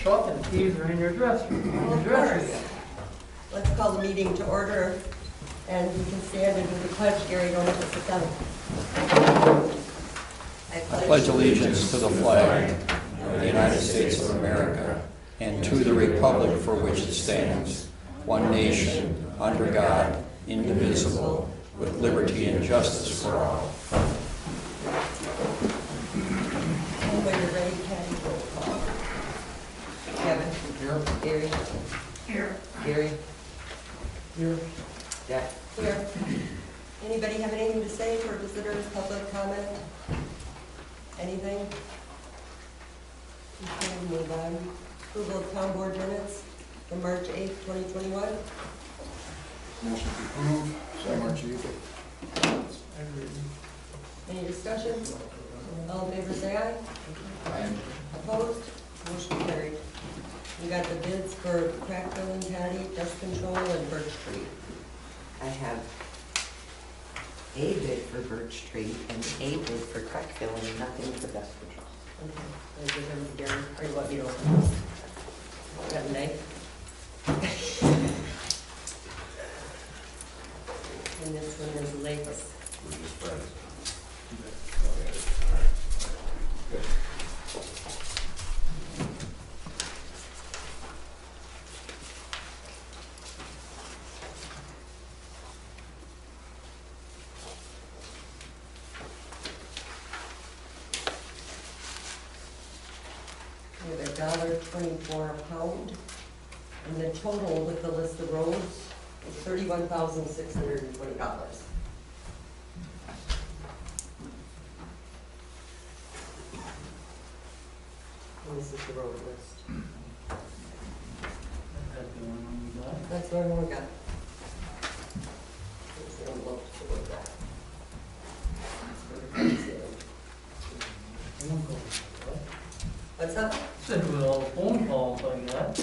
truck and the keys are in your dresser. Well, of course. Let's call the meeting to order, and you can stand and do the pledge. Gary, you don't have to sit down. I pledge allegiance to the flag of the United States of America and to the republic for which it stands, one nation, under God, indivisible, with liberty and justice for all. And when you're ready, Patty, roll call. Kevin? Here. Gary? Here. Gary? Here. Jack? Here. Anybody have anything to say for visitors, public comment? Anything? Okay, move on. Approval of town board minutes from March 8th, 2021. Motion to approve, March 8th. Any discussion? All in favor, say aye. Aye. Opposed? Motion carried. We got the bids for crack filling, patty, dust control, and birch tree. I have a bid for birch tree and a bid for crack filling, nothing for dust control. Okay, I give them to Gary, or you want me to open this? Got a knife? And this one is Lakes. We have $1.24 a pound, and the total with the list of roads is $31,620. And this is the road list. That's the one we got. That's the one we got. Here's the envelope to look at. Phone calls, what? What's that? Said with all the phone calls I got.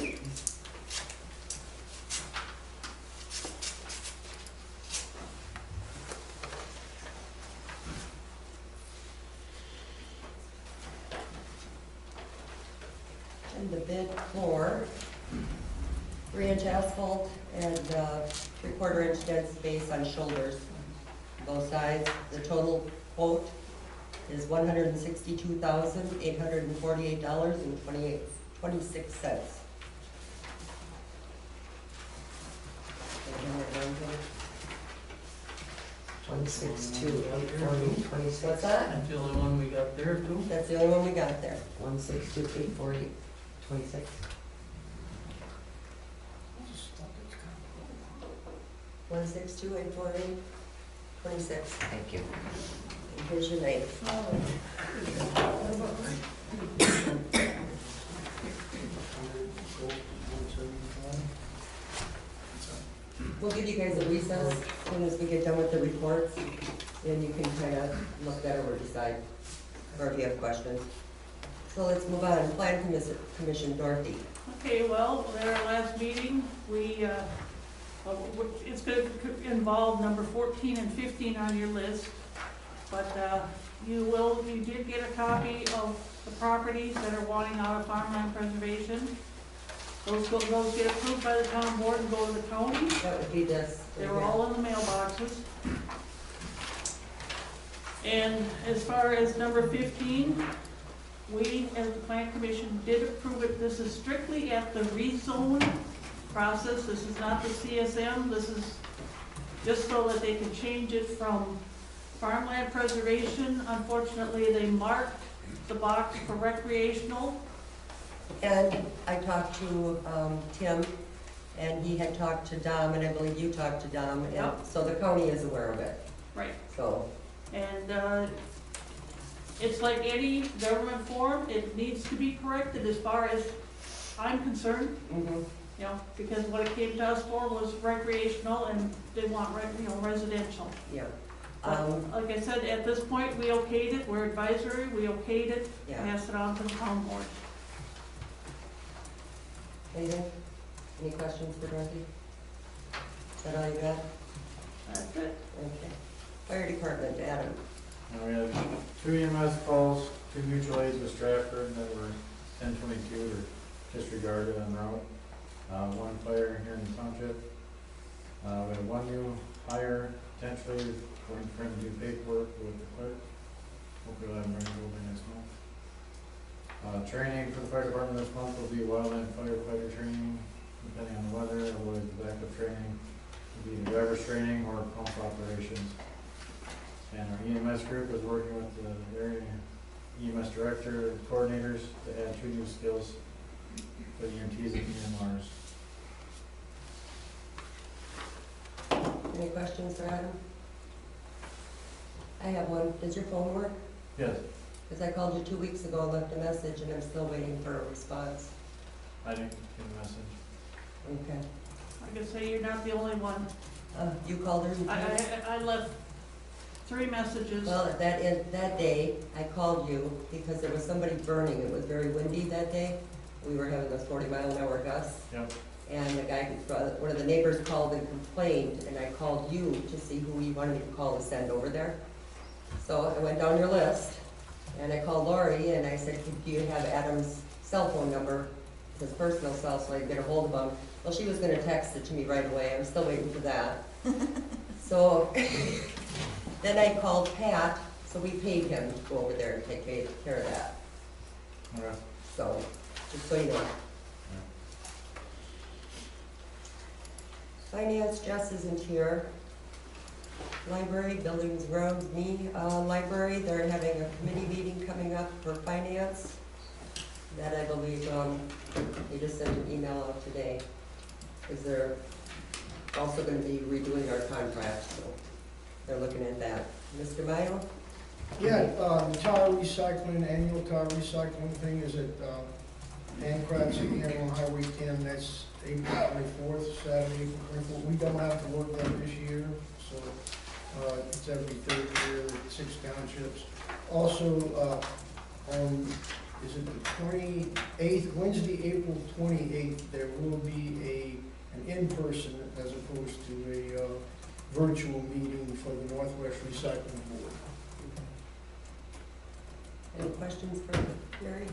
And the bid for 3-inch asphalt and 3/4 inch dense base on shoulders, both sides. The total quote is $162,848.26. 26,240,26. What's that? That's the only one we got there too. That's the only one we got there. 162,840,26. 162,848.26. Thank you. And here's your name. We'll give you guys a recess as soon as we get done with the reports, and you can kind of look that over, decide, or if you have questions. So let's move on. Plan Commission, Dorothy. Okay, well, at our last meeting, it's going to involve number 14 and 15 on your list, but you did get a copy of the properties that are wanting out of farmland preservation. Those get approved by the town board and go to the county. That would be this. They were all in the mailboxes. And as far as number 15, we, as the Plan Commission, did approve it. This is strictly at the rezone process. This is not the CSM. This is just so that they can change it from farmland preservation. Unfortunately, they marked the box for recreational. And I talked to Tim, and he had talked to Dom, and I believe you talked to Dom, and Yep. so the county is aware of it. Right. So, And it's like any government form, it needs to be corrected as far as I'm concerned, you know, because what it came to us for was recreational and they want, residential. yeah. But like I said, at this point, we okayed it, we're advisory, we okayed it, Yeah. passed it on to the town board. Anything? Any questions for Dorothy? Is that all you got? That's it. Okay. Fire Department, Adam. And we have 2 EMS calls, 2 mutual aids with Stratford that were 1022 or disregarded en route. One fire here in the township. We have one new hire, potentially, going for him to do paperwork with the clerk. Hopefully we'll have him ready to go by next month. Training for the fire department this month will be wildland firefighter training, depending on the weather, otherwise the backup training will be the driver's training or pump operations. And our EMS group is working with the area EMS director, coordinators to add 2 new skills for the EMTs and EMRs. Any questions for Adam? I have one. Does your phone work? Yes, Because I called you 2 weeks ago and left a message, and I'm still waiting for a response. I didn't get a message. Okay. I can say you're not the only one. You called her? I left 3 messages. Well, that day, I called you because there was somebody burning. It was very windy that day. We were having those 40-mile-an-hour gusts. Yep. And the guy, one of the neighbors called and complained, and I called you to see who he wanted me to call to send over there. So I went down your list, and I called Lori, and I said, do you have Adam's cell phone number, his personal cell, so I could get a hold of him? Well, she was gonna text it to me right away. I'm still waiting for that. So then I called Pat, so we paid him to go over there and take care of that. Okay. So, just so you know. Finance, Jess isn't here. Library, buildings, grounds, me. Library, they're having a committee meeting coming up for finance. That I believe, they just sent an email out today. Because they're also gonna be redoing our contract, so they're looking at that. Mr. Mayo? Yeah, the tire recycling, annual tire recycling thing is at Handcrafts again on Highway 10. That's April 24th, Saturday, April 24th. We don't have to work that this year, so it's every third year, 6 townships. Also, on, is it the 28th, Wednesday, April 28th, there will be an in-person as opposed to a virtual meeting for the Northwest Recycling Board. Any questions for Mary?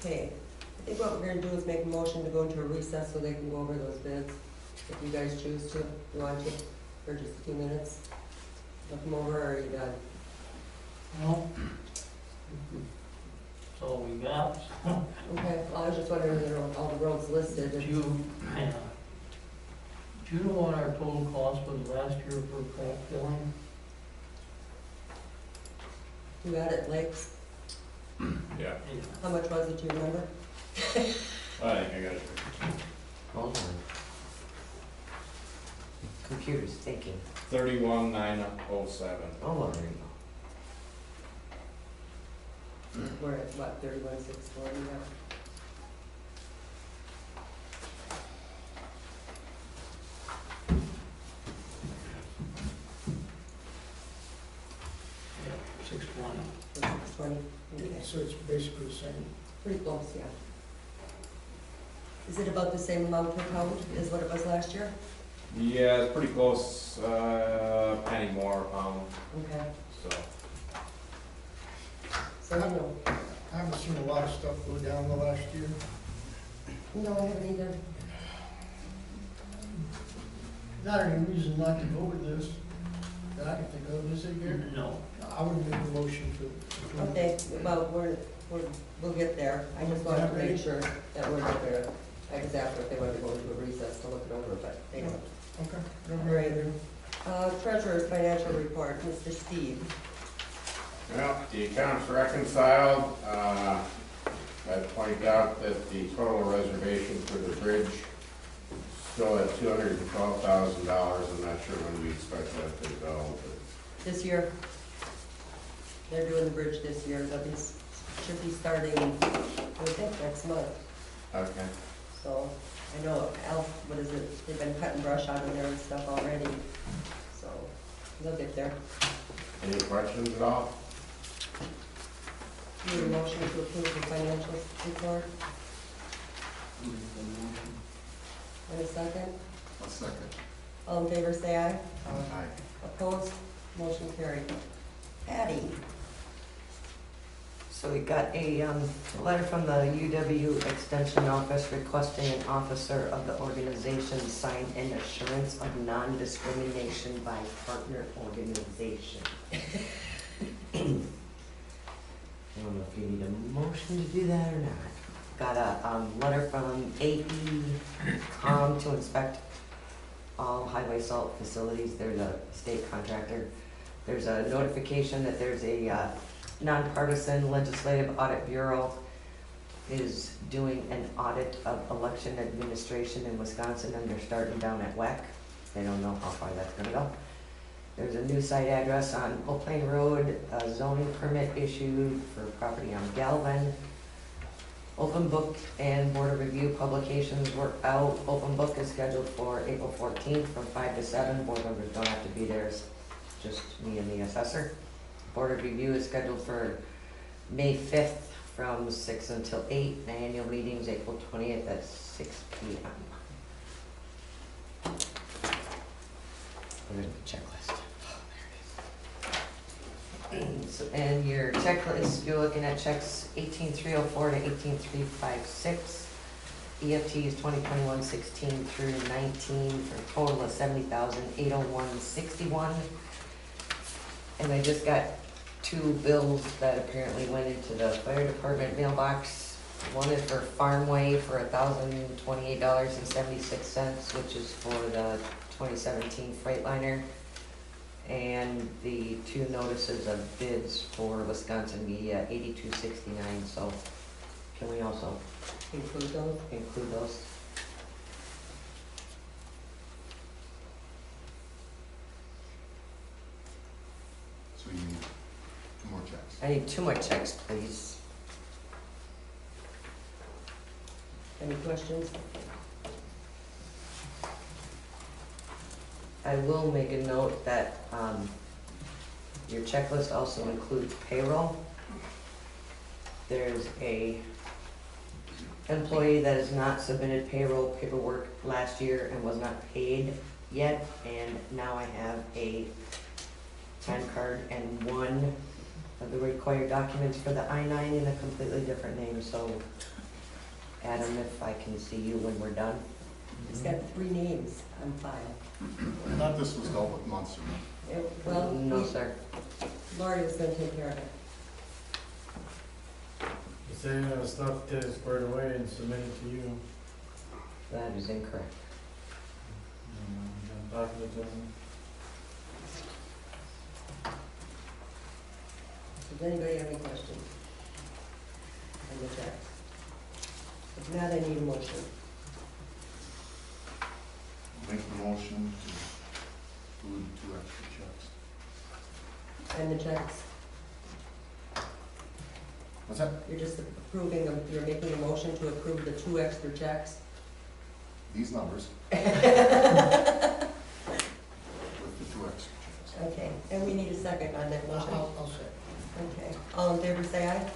Okay, I think what we're gonna do is make a motion to go into a recess so they can go over those bids, if you guys choose to. You want to, for just a few minutes? Look them over, or are you done? No. That's all we got. Okay, well, I was just wondering, you know, all the roads listed. Do you know what our total cost was last year for crack filling? You got it, Lakes? Yeah, How much was it, do you remember? I think I got it. Hold on. Computer's thinking. 31,907. Oh, there you go. We're at, what, 31,640 now? Yeah, 620. 620, okay. So it's basically the same. Pretty close, yeah. Is it about the same amount per pound as what it was last year? Yeah, it's pretty close, penny more a pound, Okay, so. so you know. I haven't seen a lot of stuff go down the last year. No, I haven't either. Not any reason not to go with this that I can think of, is it, Gary? No. I would make a motion to. Okay, well, we'll get there. I just wanted to make sure that we're not gonna, I just asked if they wanted to go into a recess to look it over, but they don't. Okay. All right. Treasurer's financial report, Mr. Steve. Well, the accounts reconciled, I point out that the total reservation for the bridge still at $212,000. I'm not sure when we expect that to go, but This year, they're doing the bridge this year, but this should be starting, I think, next month. okay. So, I know what is it, they've been cutting brush out of there and stuff already, so they'll get there. Any questions at all? Need a motion to approve the financial report, and a second? A second. All in favor, say aye. Aye. Opposed? Motion carried. Patty, So we got a letter from the UW Extension Office requesting an officer of the organization sign an assurance of non-discrimination by partner organization. I don't know if you need a motion to do that or not. Got a letter from AECom to inspect all highway salt facilities. They're the state contractor. There's a notification that there's a nonpartisan legislative audit bureau is doing an audit of election administration in Wisconsin, and they're starting down at WEC. They don't know how far that's gonna go. There's a new site address on Old Plain Road, a zoning permit issued for property on Galvin. Open book and board of review publications were out. Open book is scheduled for April 14th from 5 to 7. Board members don't have to be there, it's just me and the assessor. Board of review is scheduled for May 5th from 6 until 8. The annual meeting is April 20th at 6 p.m. Where's the checklist? So, and your checklist, you're looking at checks 18304 to 18356. EFTs 2021-16 through 19 for a total of $70,801.61. And I just got 2 bills that apparently went into the fire department mailbox. One is for Farmway for $1,028.76, which is for the 2017 Freightliner. And the 2 notices of bids for Wisconsin Media, $82.69. So can we also Include those? include those? So you need 2 more checks. I need 2 more checks, please. Any questions? I will make a note that your checklist also includes payroll. There's a employee that has not submitted payroll paperwork last year and was not paid yet, and now I have a time card and 1 of the required documents for the I-9 in a completely different name, so Adam, if I can see you when we're done. It's got 3 names on file. I thought this was dealt with months ago. Well, No, sir. Lori was gonna take care of it. You say stuff to squared away and submit it to you. That is incorrect. Talk to the gentleman. Does anybody have any questions on the checks? If not, I need a motion. Make the motion to include 2 extra checks. And the checks, What's that? you're just approving them, you're making a motion to approve the 2 extra checks? These numbers with the 2 extra checks. Okay, and we need a second on that motion. I'll say. Okay, all in favor say aye.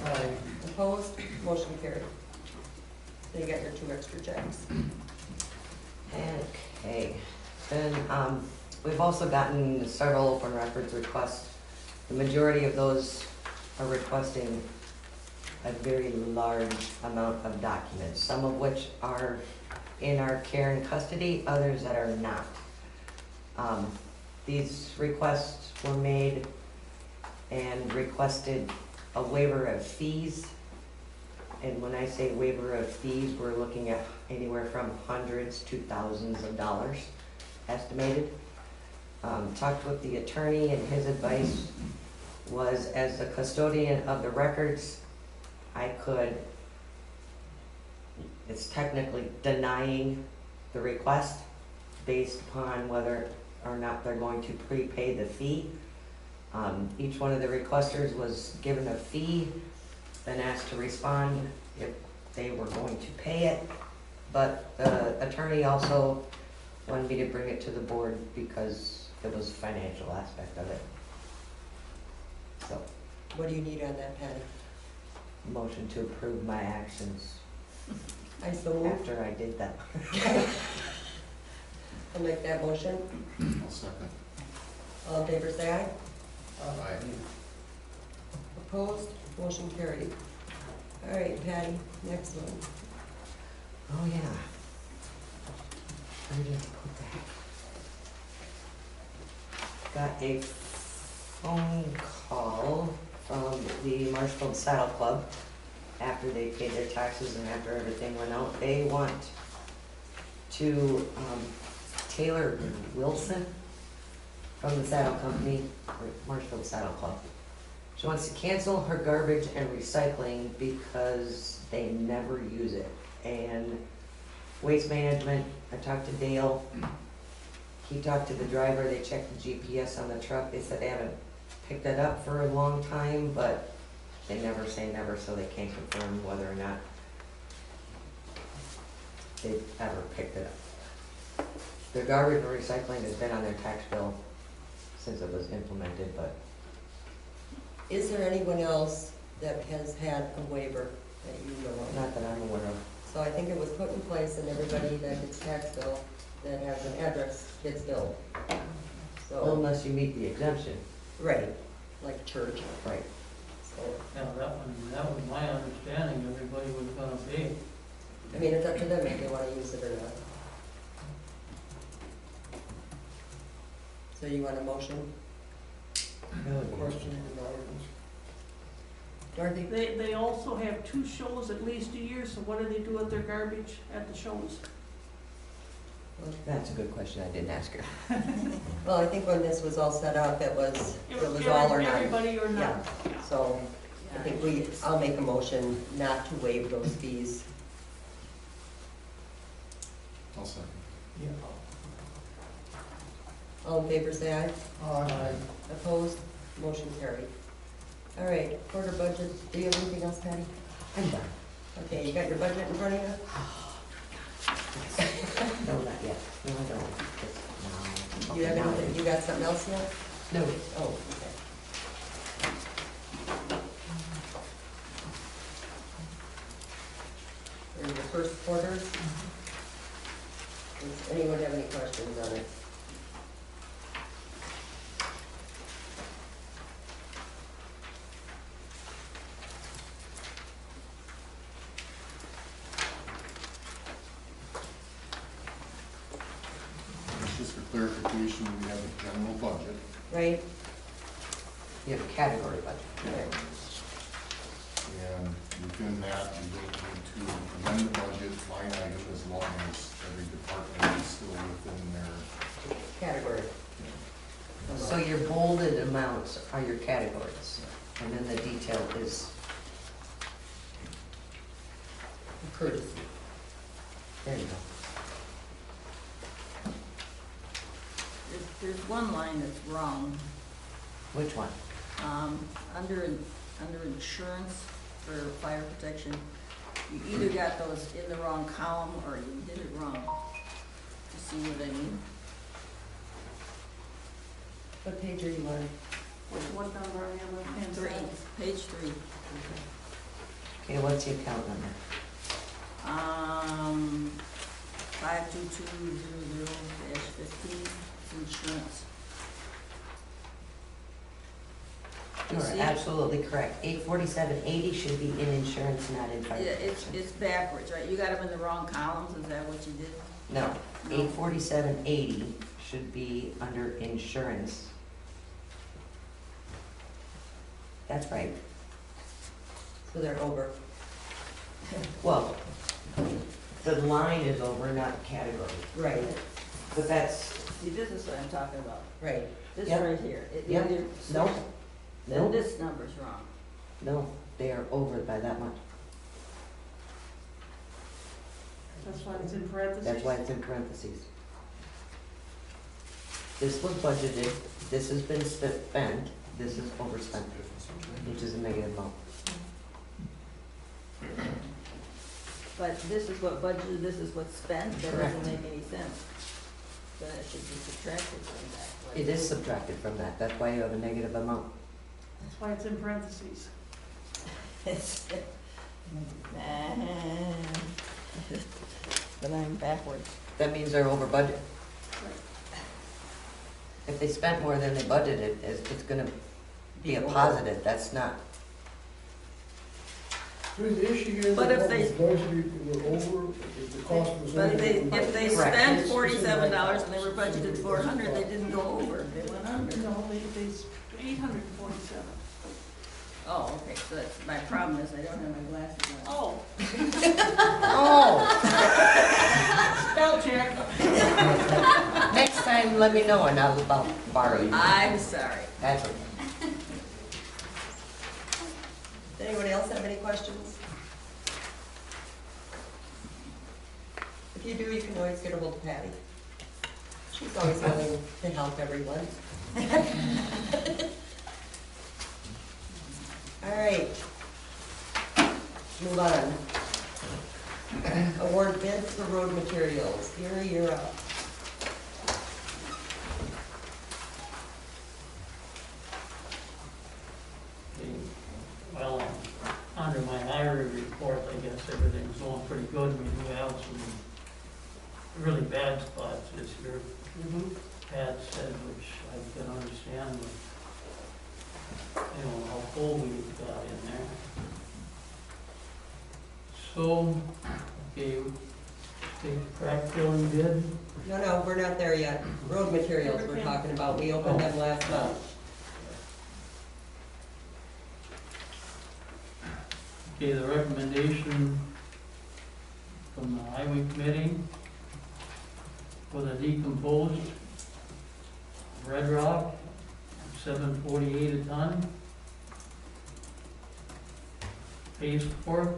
Aye. Opposed? Motion carried. So you got your 2 extra checks. Okay, then, we've also gotten several open records requests. The majority of those are requesting a very large amount of documents, some of which are in our care and custody, others that are not. These requests were made and requested a waiver of fees. And when I say waiver of fees, we're looking at anywhere from hundreds to thousands of dollars estimated. Talked with the attorney, and his advice was, as the custodian of the records, I could, it's technically denying the request based upon whether or not they're going to prepay the fee. Each one of the requesters was given a fee, then asked to respond if they were going to pay it. But the attorney also wanted me to bring it to the board because it was a financial aspect of it. So, What do you need on that, Patty? motion to approve my actions I so moved. after I did them. I'll make that motion. I'll second. All in favor say aye. Aye. Opposed? Motion carried. All right, Patty, next one. Oh, yeah. Where did I put that? Got a phone call from the Marshfield Saddle Club after they paid their taxes and after everything went out. They want to, Taylor Wilson from the Saddle Company, or Marshfield Saddle Club. She wants to cancel her garbage and recycling because they never use it. And Waste Management, I talked to Dale, he talked to the driver, they checked the GPS on the truck, they said they haven't picked it up for a long time, but they never say never, so they can't confirm whether or not they've ever picked it up. Their garbage and recycling has been on their tax bill since it was implemented, but Is there anyone else that has had a waiver that you know of? not that I'm aware of. So I think it was put in place and everybody that gets tax bill that has an address gets billed. So, Unless you meet the exemption. right, like church, Right. so, Yeah, that was my understanding, everybody was gonna pay. I mean, it's up to them if they wanna use it or not. So you want a motion? Question in the audience. Dorothy? They also have 2 shows at least a year, so what do they do with their garbage at the shows? That's a good question, I didn't ask her. Well, I think when this was all set up, it was Every- all or none. Everybody or Yeah, not. so I think I'll make a motion not to waive those fees. I'll second. Yeah. All in favor, say aye. Aye. Opposed? Motion carried. All right, quarter budget, do you have anything else, Patty? I'm done. Okay, you got your budget in front of you? No, not yet. No, I don't. Just now. You have Okay, now anything, you got something else yet? No. Oh, okay. Or your first quarter? Does anyone have any questions on it? Just for clarification, we have a general budget. Right? You have a category budget. Okay. And within that, we don't need to amend the budget line item as long as every department is still within their, Category. So your bolded amounts are your categories, and then the detail is, Courtesy. there you go. There's one line that's wrong, Which one? under insurance for fire protection. You either got those in the wrong column or you did it wrong. You see what I mean? What page are you on? What number are you on the hand Three, side? page 3. Okay, what's the account number? 52200-15, insurance. You See? are absolutely correct. 84780 should be in insurance, not in fire Yeah, protection. it's backwards, right? You got them in the wrong columns, is that what you did? No, No. 84780 should be under insurance. That's right. So they're over. Well, the line is over, not the category. Right, But that's, See, this is what I'm talking about. right. This Yep. right here. It Yep. either- No. Then no, this number's wrong. no, they are over by that much. That's why it's in parentheses? That's why it's in parentheses. This was budgeted, this has been spent, this is overspent, which is a negative amount. But this is what budgeted, this is what's spent, that doesn't Correct. make any sense. Then it should be subtracted from that. It is subtracted from that, that's why you have a negative amount. That's why it's in parentheses. But I'm backwards. That means they're over budget. If they spent more than they budgeted, it's gonna be a positive, that's not So the issue here is But that if what they- was budgeted, we're over, if the cost was over. But if they Correct. spent $47 and they were budgeted 400, they didn't go over, they went under. No, they, 847. Oh, okay, so that's, my problem is I don't have my glasses on. Oh, Oh, spell check. next time, let me know and I'll borrow you. I'm sorry. That's okay. Does anyone else have any questions? If you do, you can always get a hold of Patty. She's always willing to help everyone. All right. Move on. Award bids for road materials. Gary, you're up. Okay, well, under my highway report, I guess everything's going pretty good. We do have some really bad spots this year. Pat said, which I can understand, but, you know, how cold we've got in there. So, okay, take crack filling bid. No, we're not there yet. Road materials we're talking about. We opened them last month. Okay, the recommendation from the highway committee for the decomposed red rock, $7.48 a ton. Paste for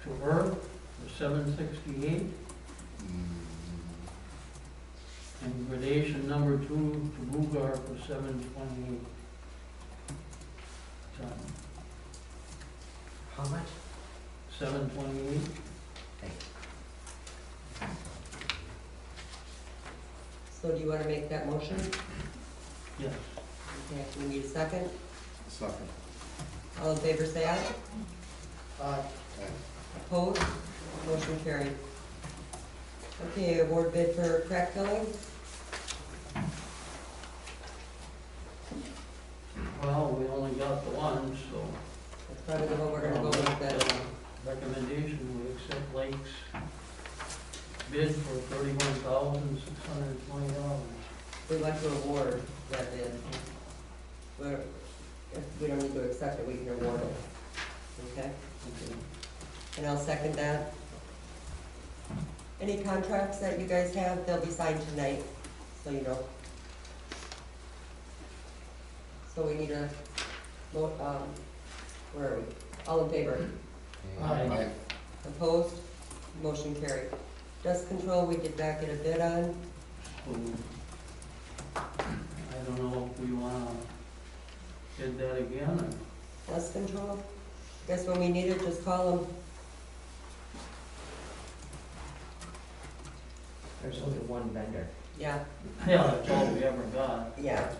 to her for $7.68. And gradation number 2 to Mugar for $7.28 a ton. How much? $7.28. So do you want to make that motion? Yes. Okay, we need a second. Second. All in favor, say aye. Aye. Opposed? Motion carried. Okay, award bid for crack filling. Well, we only got the one, so. That's probably the one we're gonna go with then. Recommendation, we accept Lake's bid for $31,620. We'd like to award that bid. If we don't need to accept it, we can award it. Okay? Okay. And I'll second that. Any contracts that you guys have, they'll be signed tonight, so you know. So we need a vote, where are we? All in favor? Aye. Opposed? Motion carried. Dust control, we did not get a bid on. So, I don't know if we wanna bid that again, or Dust control? Guess when we need it, just call them. There's only one vendor. Yeah, yeah, that's all we ever got. yeah.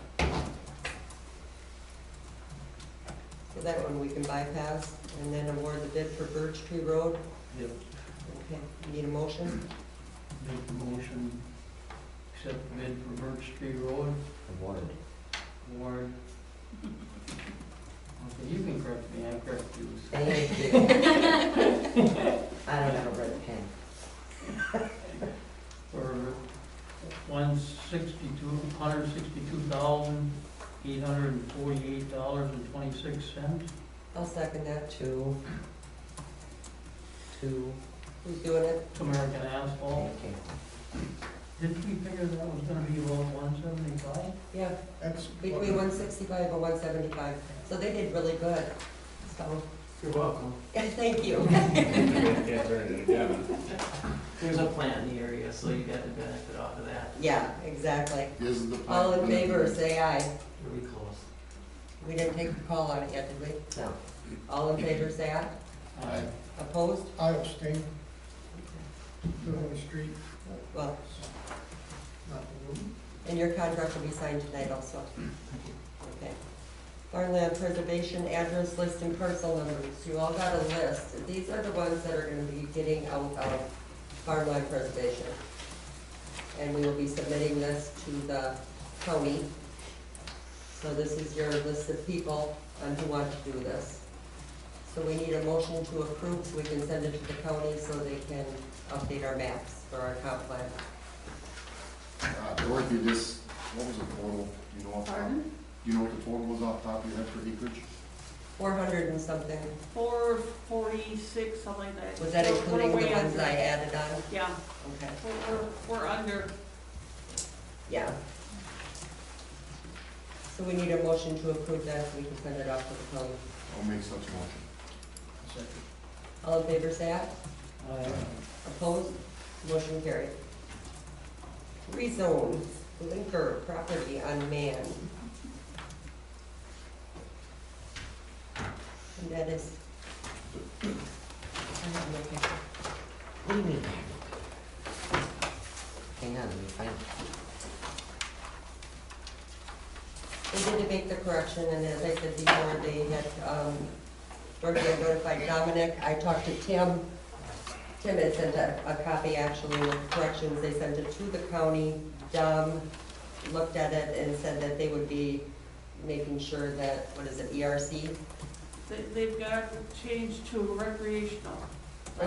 So that one we can bypass, and then award the bid for Birch Tree Road. Yep. Okay, need a motion? Make the motion, accept the bid for Birch Tree Road, Award. award. Okay, you can correct me, I correct you. Thank you. I don't have a red pen. For $162,848.26. I'll second that. Two. Who's doing it? American Asphalt. Okay. Didn't we figure that was gonna be about 175? Yeah, That's. between 165 and 175. So they did really good. So, You're welcome. thank you. Can't turn it down. There's a plant in the area, so you got the benefit off of that. Yeah, exactly. Is the. All in favor, say aye. Really close. We didn't take the call on it yet, did we? No. All in favor, say aye. Aye. Opposed? I abstain. Live on the street, Well, not the room. and your contract will be signed tonight also. Okay. Farmland preservation, address list and parcel numbers. You all got a list. These are the ones that are gonna be getting out of farmland preservation. And we will be submitting this to the county. So this is your list of people on who want to do this. So we need a motion to approve so we can send it to the county so they can update our maps for our comp plan. Dorothy, what was the total? Do you know off the top? Pardon? Do you know what the total was off the top of your head for acreage? 400 and something. 446, something like that. Was that We're including the way ones under. I added on? Yeah, Okay, we're under. yeah. So we need a motion to approve that so we can send it off to the county. I'll make such a motion. Second. All in favor, say aye. Aye. Opposed? Motion carried. Rezone, Linker property on man. And that is. I have no paper. What do you mean? Hang on, let me find it. They did make the correction, and as I said before, they had, already notified Dominic. I talked to Tim. Tim had sent a copy actually with corrections. They sent it to the county. Dom looked at it and said that they would be making sure that, what is it, ERC? They've got changed to recreational. Or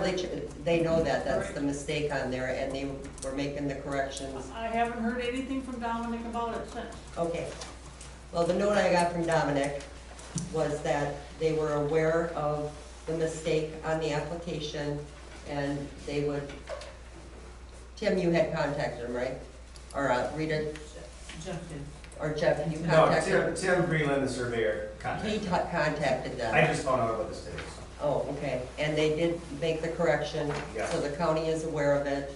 they know that, that's the mistake on there, and they were making the corrections. I haven't heard anything from Dominic about it since. Okay. Well, the note I got from Dominic was that they were aware of the mistake on the application, and they would, Tim, you had contacted him, right? Or Rita, Jeff did. or Jeff, you No, contacted him? Tim Greenland, the surveyor, He contacted. contacted them. I just found out about this today, so. Oh, okay, and they did make the correction, Yeah. so the county is aware of it.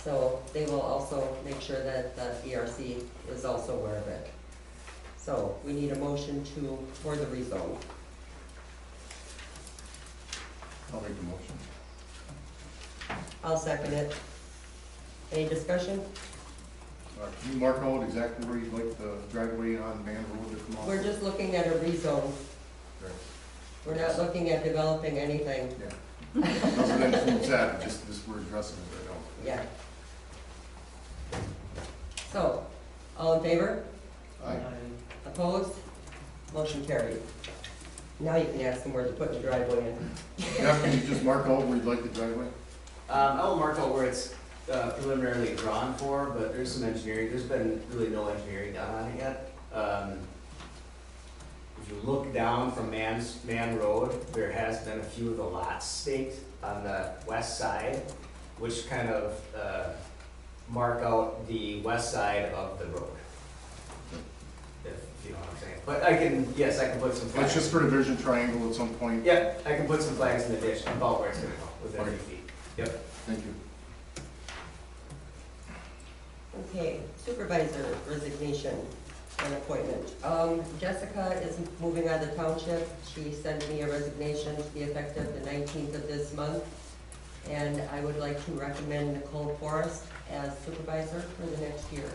So they will also make sure that the ERC is also aware of it. So we need a motion for the rezone. I'll make the motion. I'll second it. Any discussion? Can you mark out exactly where you'd like the driveway on Man Road to come off? We're just looking at a rezone. Right. We're not looking at developing anything. Yeah. Doesn't include that, just this, we're addressing it right now. Yeah. So, all in favor? Aye. Opposed? Motion carried. Now you can ask them where to put the driveway in. Yeah, can you just mark out where you'd like the driveway? I will mark out where it's preliminarily drawn for, but there's some engineering, there's been really no engineering done on it yet. If you look down from Man Road, there has been a few of the lots staked on the west side, which kind of mark out the west side of the road. If you know what I'm saying. But I can put some flags. That's just for the vision triangle at some point. Yeah, I can put some flags in the ditch about where it's gonna go, within Okay. 3 feet. Yep. Thank you. Okay, supervisor resignation and appointment. Jessica is moving out of the township. She sent me a resignation to be effective the 19th of this month. And I would like to recommend Nicole Forrest as supervisor for the next year.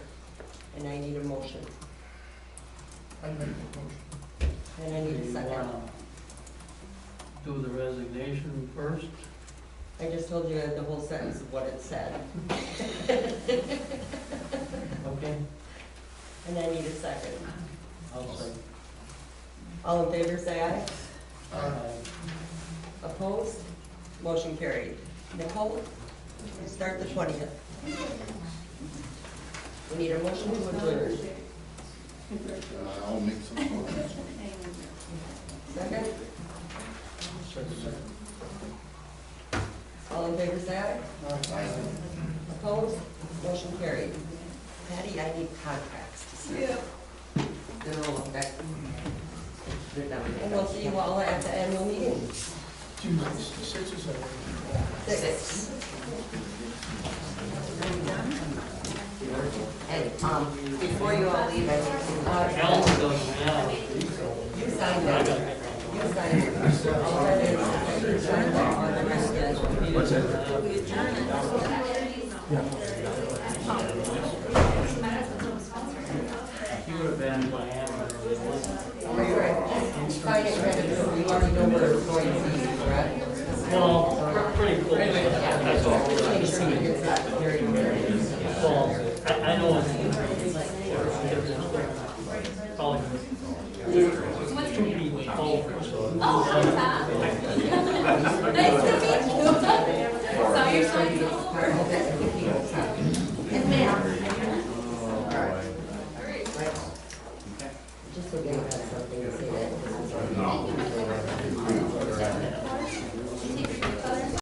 And I need a motion. I make the motion. And I need Do a you second. wanna do the resignation first? I just told you the whole sentence of what it said. Okay, And I need a second. I'll say. All in favor, say aye. Aye. Opposed? Motion carried. Nicole, start the 20th. We need a motion to adjourn. I'll make some motions. Second? All in favor, say aye. Aye. Opposed? Motion carried. Patty, I need contracts to sign. They're all back. They're down. And we'll see you all at the annual meeting. 2, 6 or 7? 6. And, before you all leave, I need to. Alan doesn't have. You signed that. You signed it. All that is, all the rest is. What's it? We adjourn it. You would have been my hand. Sign it, ready to go. You already know where it's going to be, correct? Well, pretty close. Yeah. That's all. Make sure you get that.